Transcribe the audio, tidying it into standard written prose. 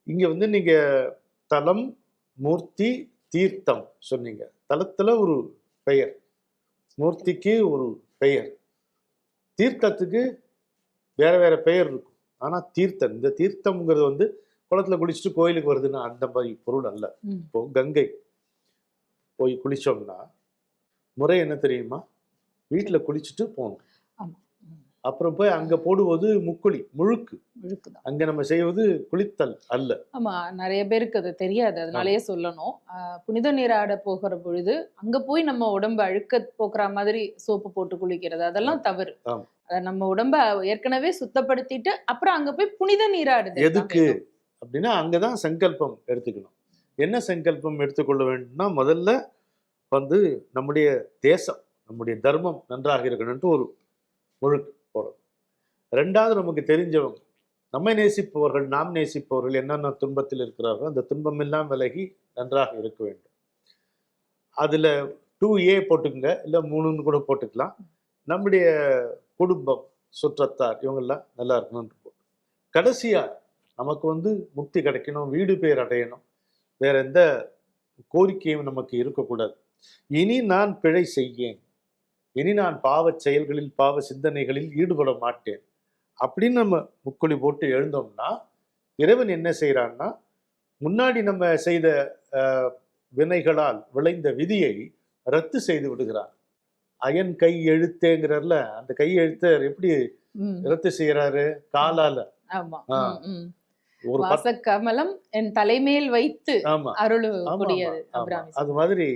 இங்க வந்து நீங்க தலம், மூர்த்தி, தீர்த்தம் சொன்னீங்க. தலத்துல ஒரு பெயர், மூர்த்திக்கு ஒரு பெயர், தீர்த்தத்துக்கு வேற வேற பெயர் இருக்கும். ஆனா தீர்த்தம், இந்த தீர்த்தம்ங்கிறது வந்து குளத்துல குளிச்சுட்டு கோயிலுக்கு வருதுன்னா அந்த மாதிரி பொருள் அல்ல. இப்போ கங்கை போய் குளிச்சோம்னா முறை என்ன தெரியுமா? வீட்டுல குளிச்சுட்டு போகணும். அப்புறம் போய் அங்க போடுவது முக்குளி, முழுக்கு. அங்க நம்ம செய்வது குளித்தல் அல்ல. ஆமா, நிறைய பேருக்கு அது தெரியாது, அதனாலயே சொல்லணும். புனித நீராட போகிற பொழுது அங்க போய் நம்ம உடம்பு அழுக்க போக்குற மாதிரி சோப்பு போட்டு குளிக்கிறது அதெல்லாம் தவறு. நம்ம உடம்ப ஏற்கனவே சுத்தப்படுத்திட்டு அப்புறம் அங்க போய் புனித நீராடுது. எதுக்கு அப்படின்னா அங்கதான் சங்கல்பம் எடுத்துக்கணும். என்ன சங்கல்பம் எடுத்துக்கொள்ள வேண்டும்னா, முதல்ல வந்து நம்முடைய தேசம், நம்முடைய தர்மம் நன்றாக இருக்கணும்ட்டு ஒரு முழுக்கு போறது. ரெண்டாவது, நமக்கு தெரிஞ்சவங்க, நம்மை நேசிப்பவர்கள், நாம் நேசிப்பவர்கள் என்னென்ன துன்பத்தில் இருக்கிறார்கள் அந்த துன்பம் எல்லாம் விலகி நன்றாக இருக்க வேண்டும். அதுல 2A போட்டுக்குங்க, இல்ல 3ன்னு கூட போட்டுக்கலாம். நம்முடைய குடும்பம், சுற்றத்தார் இவங்கெல்லாம் நல்லா இருக்கணும்னு போட்டு, கடைசியா நமக்கு வந்து முக்தி கிடைக்கணும், வீடு பேர் அடையணும், வேற எந்த கோரிக்கையும் நமக்கு இருக்கக்கூடாது. இனி நான் பிழை செய்யேன், இனி நான் பாவ செயல்களில் பாவ சிந்தனைகளில் ஈடுபட மாட்டேன் அப்படின்னு நம்ம முக்குழி போட்டு எழுந்தோம்னா, இறைவன் என்ன செய்யறான்னா, முன்னாடி நம்ம செய்த வினைகளால் விளைந்த விதியை ரத்து செய்து விடுகிறார். அயன் கை எழுத்தேங்கிறதுல அந்த கை எழுத்தர் எப்படி ரத்து செய்யறாரு? காலால. ஒரு கமலம் என் தலைமேல் வைத்து அருள். அது மாதிரி